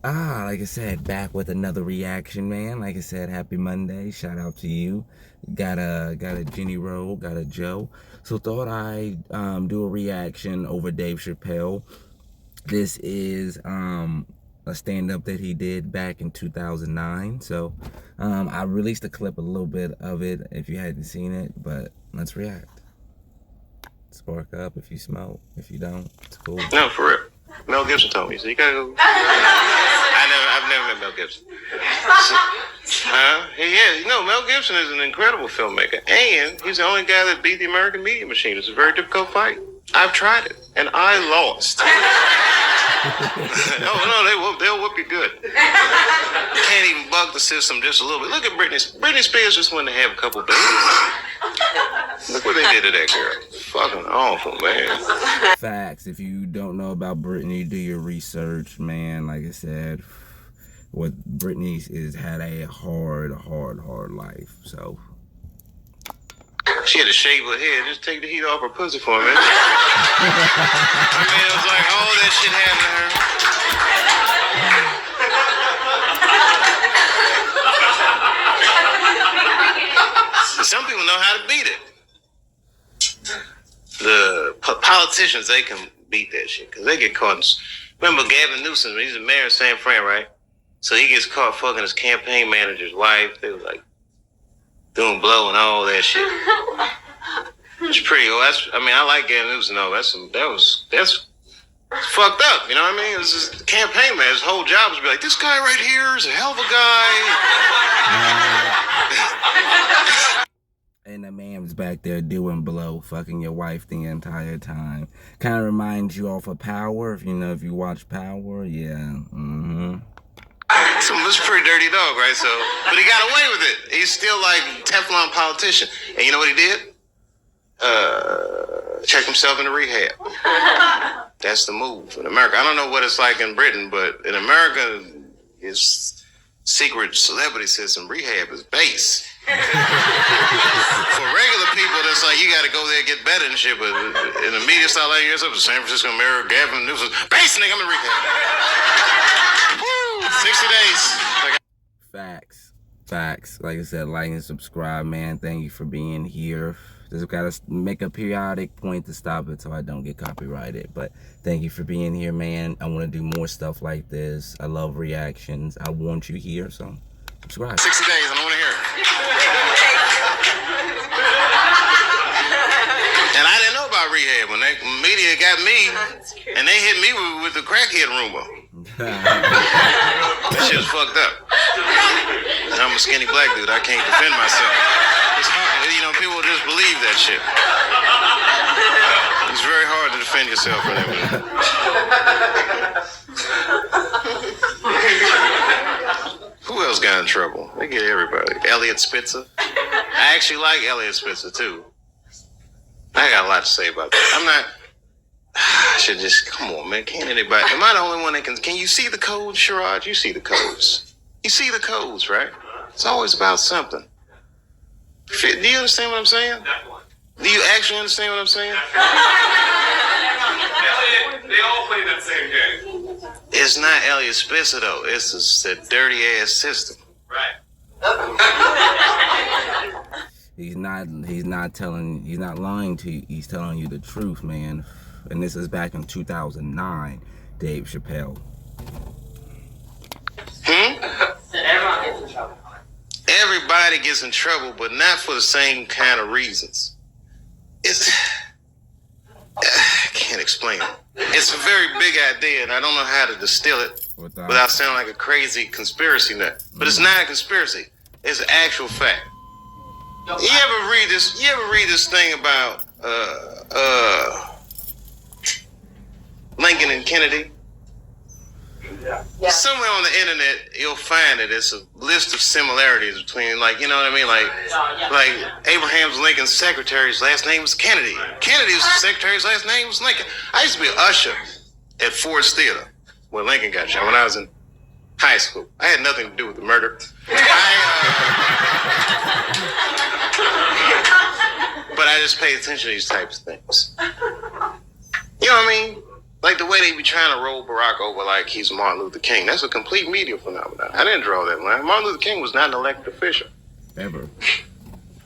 Like I said, back with another reaction, man. Like I said, happy Monday. Shout out to you. Got a Jenny Roll, got a Joe. So thought I'd do a reaction over Dave Chappelle. This is a stand-up that he did back in 2009. So I released a clip, a little bit of it if you hadn't seen it, but let's react. Spark up if you smoke. If you don't, it's cool. No, for real. Mel Gibson told me, so you gotta go. I've never met Mel Gibson. He is. You know, Mel Gibson is an incredible filmmaker, and he's the only guy that beat the American media machine. It's a very difficult fight. I've tried it, and I lost. Oh no, they'll whoop you good. You can't even bug the system just a little bit. Look at Britney. Britney Spears just wanted to have a couple babies. Look what they did to that girl. Fucking awful, man. Facts. If you don't know about Britney, do your research, man. Like I said, what Britney is had a hard life. So she had to shave her head. Just take the heat off her pussy for a minute. I mean, it was like all that shit happened to her. Some people know how to beat it. The politicians, they can beat that shit because they get caught. Remember Gavin Newsom? He's the mayor of San Fran, right? So he gets caught fucking his campaign manager's wife. They were like doing blow and all that shit. It's pretty. I like Gavin Newsom. No, that's fucked up. You know what I mean? It was just campaign man. His whole job was to be like, this guy right here is a hell of a guy. And the man's back there doing blow, fucking your wife the entire time. Kind of reminds you off of Power, if you watch Power, yeah. So it was a pretty dirty dog, right? So, but he got away with it. He's still like Teflon politician. And you know what he did? Check himself into rehab. That's the move in America. I don't know what it's like in Britain, but in America, it's secret celebrity system. Rehab is base. For regular people, that's like you got to go there and get better and shit. But in the media style like yours, up to San Francisco Mayor Gavin Newsom, base nigga, I'm in rehab. Woo! 60 days. Facts. Like I said, like and subscribe, man. Thank you for being here. Just gotta make a periodic point to stop it so I don't get copyrighted. But thank you for being here, man. I want to do more stuff like this. I love reactions. I want you here, so subscribe. 60 days, I don't want to hear it. And I didn't know about rehab when the media got me, and they hit me with the crackhead rumor. That shit was fucked up. And I'm a skinny black dude. I can't defend myself. It's hard, people just believe that shit. It's very hard to defend yourself for that. Who else got in trouble? They get everybody. Elliot Spitzer. I actually like Elliot Spitzer too. I got a lot to say about that. I'm not. I should just come on, man. Can't anybody? Am I the only one that can? Can you see the codes, Sherrod? You see the codes. You see the codes, right? It's always about something. Do you understand what I'm saying? Do you actually understand what I'm saying? They all play that same game. It's not Elliot Spitzer though. It's a dirty ass system. Right. He's not lying to you. He's telling you the truth, man. And this is back in 2009, Dave Chappelle. Everyone gets in trouble. Everybody gets in trouble, but not for the same kind of reasons. I can't explain it. It's a very big idea, and I don't know how to distill it without sounding like a crazy conspiracy nut. But it's not a conspiracy. It's an actual fact. You ever read this thing about Lincoln and Kennedy? Yeah. Somewhere on the internet, you'll find it. It's a list of similarities between, like, you know what I mean? Like Abraham Lincoln's secretary's last name was Kennedy. Kennedy's secretary's last name was Lincoln. I used to be an usher at Ford's Theater when Lincoln got shot when I was in high school. I had nothing to do with the murder. But I just pay attention to these types of things. You know what I mean? Like the way they be trying to roll Barack over like he's Martin Luther King. That's a complete media phenomenon. I didn't draw that line. Martin Luther King was not an elected official. Ever.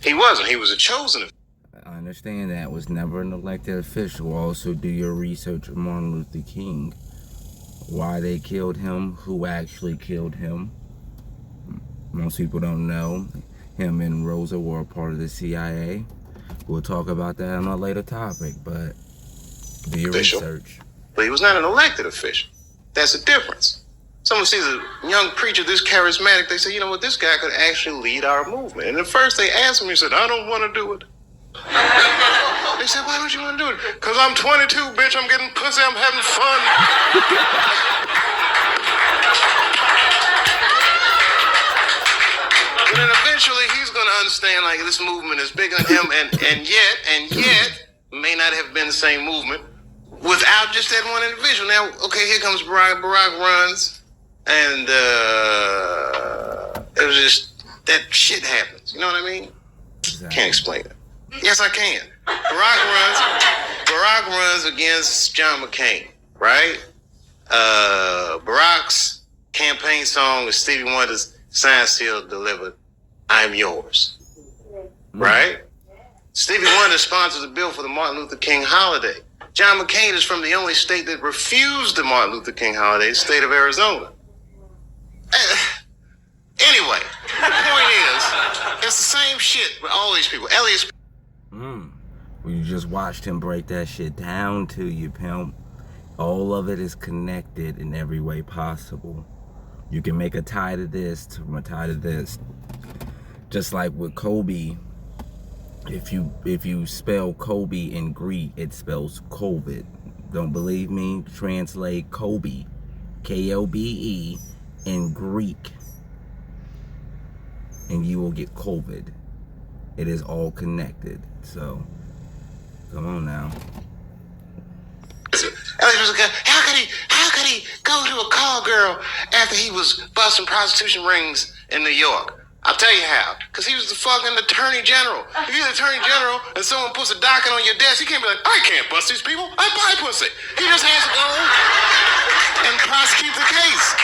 He wasn't. He was a chosen official. I understand that. Was never an elected official. Also, do your research on Martin Luther King. Why they killed him, who actually killed him. Most people don't know. Him and Rosa were a part of the CIA. We'll talk about that on a later topic, but do your research. But he was not an elected official. That's the difference. Someone sees a young preacher this charismatic, they say, you know what, this guy could actually lead our movement. And at first they asked him, he said, I don't want to do it. They said, why don't you want to do it? Because I'm 22, bitch, I'm getting pussy, I'm having fun. And then eventually he's going to understand, like, this movement is bigger than him, and yet, may not have been the same movement without just that one individual. Now, okay, here comes Barack. Barack runs, and it was just, that shit happens. You know what I mean? Exactly. Can't explain it. Yes, I can. Barack runs against John McCain, right? Barack's campaign song is Stevie Wonder's Signed, Sealed, Delivered, I'm Yours, right? Stevie Wonder sponsors a bill for the Martin Luther King holiday. John McCain is from the only state that refused the Martin Luther King holiday, the state of Arizona. Anyway, the point is, it's the same shit with all these people. Elliot. Well, you just watched him break that shit down to you, pimp. All of it is connected in every way possible. You can make a tie to this, from a tie to this. Just like with Kobe, if you spell Kobe in Greek, it spells COVID. Don't believe me? Translate Kobe, K-O-B-E, in Greek, and you will get COVID. It is all connected. So, come on now. Elliot was like, how could he go to a call girl after he was busting prostitution rings in New York? I'll tell you how. Because he was the fucking attorney general. If you're the attorney general and someone puts a docket on your desk, you can't be like, I can't bust these people. I buy pussy. He just has to go and prosecute the case.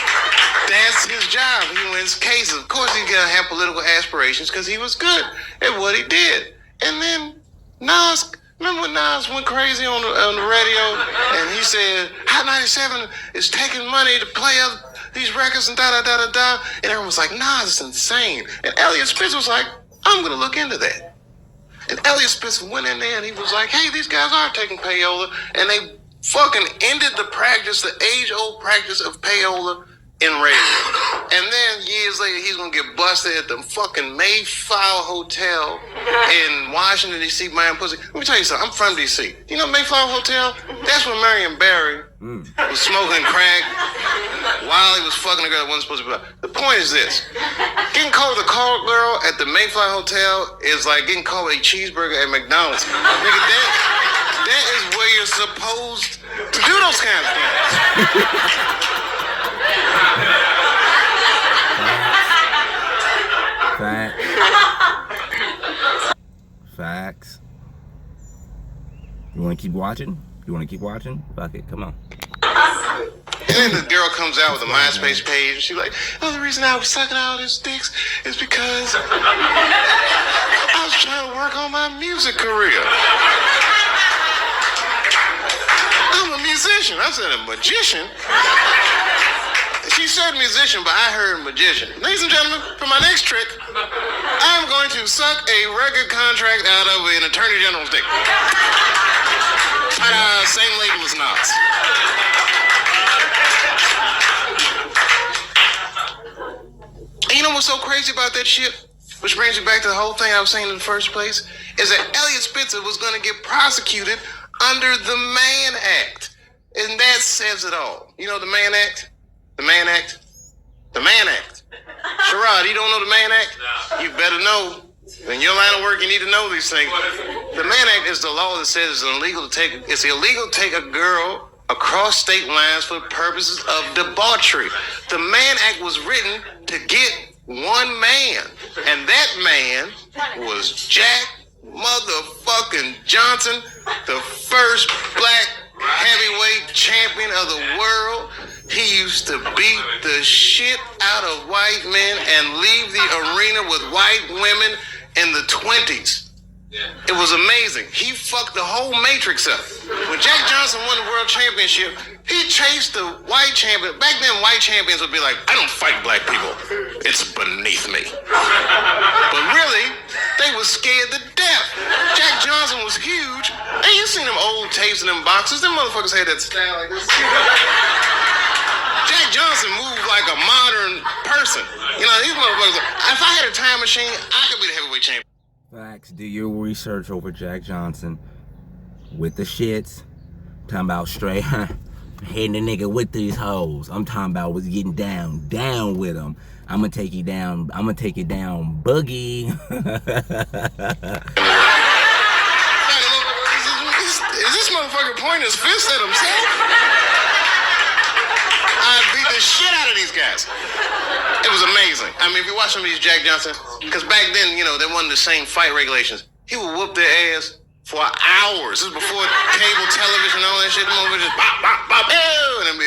That's his job. He wins cases. Of course, he's going to have political aspirations because he was good at what he did. And then Nas, remember when Nas went crazy on the radio and he said, Hot 97 is taking money to play these records and da-da-da-da-da. And everyone was like, Nas is insane. And Elliot Spencer was like, I'm going to look into that. And Elliot Spencer went in there and he was like, hey, these guys are taking payola. And they fucking ended the practice, the age-old practice of payola in radio. And then years later, he's going to get busted at the fucking Mayflower Hotel in Washington, D.C. buying pussy. Let me tell you something. I'm from D.C. You know Mayflower Hotel? That's where Marion Barry was smoking crack while he was fucking a girl that wasn't supposed to be. The point is this. Getting called the call girl at the Mayflower Hotel is like getting called a cheeseburger at McDonald's. Nigga, that is where you're supposed to do those kind of things. Facts. You want to keep watching? Fuck it, come on. And then the girl comes out with a MySpace page and she's like, oh, the reason I was sucking all these dicks is because I was trying to work on my music career. I'm a musician. I said a magician. She said musician, but I heard magician. Ladies and gentlemen, for my next trick, I'm going to suck a record contract out of an attorney general's dick. Ta-da, same label as Nas. And you know what's so crazy about that shit? Which brings me back to the whole thing I was saying in the first place, is that Elliot Spencer was going to get prosecuted under the Mann Act. And that says it all. You know the Mann Act? The Mann Act? The Mann Act. Sherrod, you don't know the Mann Act? No. You better know. In your line of work, you need to know these things. The Mann Act is the law that says it's illegal to take a girl across state lines for purposes of debauchery. The Mann Act was written to get one man, and that man was Jack motherfucking Johnson, the first black heavyweight champion of the world. He used to beat the shit out of white men and leave the arena with white women in the 20s. It was amazing. He fucked the whole Matrix up. When Jack Johnson won the world championship, he chased the white champion. Back then, white champions would be like, I don't fight black people. It's beneath me. But really, they were scared to death. Jack Johnson was huge. Hey, you seen them old tapes and them boxes? Them motherfuckers had that style like this. Jack Johnson moved like a modern person. You know, these motherfuckers, if I had a time machine, I could be the heavyweight champion. Facts. Do your research over Jack Johnson with the shits. Talking about straight hitting the nigga with these hoes. I'm talking about was getting down with him. I'm gonna take you down. I'm gonna take you down, boogie. Is this motherfucker pointing his fist at himself? I beat the shit out of these guys. It was amazing. I mean, if you watch some of these Jack Johnson, because back then, you know, they wasn't the same fight regulations. He would whoop their ass for hours. This was before cable television and all that shit. Them over just bop, bop, bop, and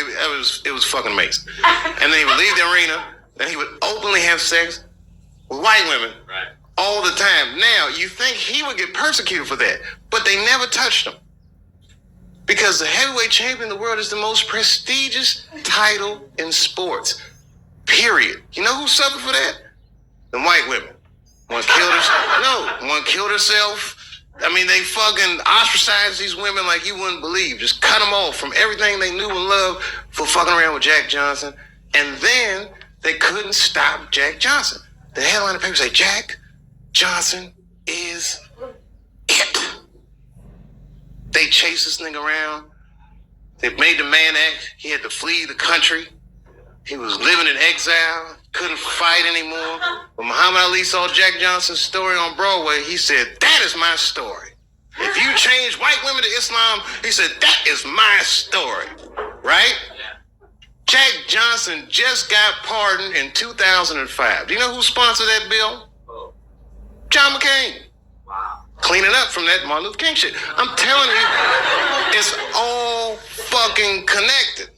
it was fucking amazing. And then he would leave the arena, and he would openly have sex with white women all the time. Now, you think he would get persecuted for that, but they never touched him. Because the heavyweight champion of the world is the most prestigious title in sports. Period. You know who suffered for that? The white women. One killed herself. I mean, they fucking ostracized these women like you wouldn't believe. Just cut them off from everything they knew and loved for fucking around with Jack Johnson. And then they couldn't stop Jack Johnson. The headline of the paper say, Jack Johnson is it. They chased this nigga around. They made the man act. He had to flee the country. He was living in exile, couldn't fight anymore. When Muhammad Ali saw Jack Johnson's story on Broadway, he said, that is my story. If you change white women to Islam, he said, that is my story, right? Jack Johnson just got pardoned in 2005. Do you know who sponsored that bill? John McCain. Wow. Cleaning up from that Martin Luther King shit. I'm telling you, it's all fucking connected.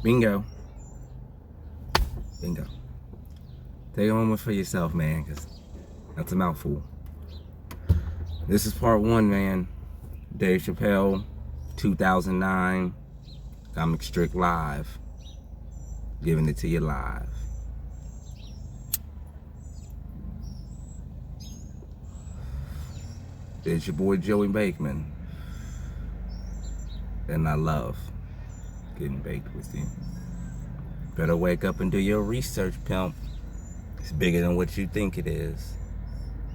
Bingo. Take a moment for yourself, man, because that's a mouthful. This is part one, man. Dave Chappelle, 2009. Comic Strict Live. Giving it to you live. It's your boy Joey Bakeman. And I love getting baked with you. Better wake up and do your research, pimp. It's bigger than what you think it is.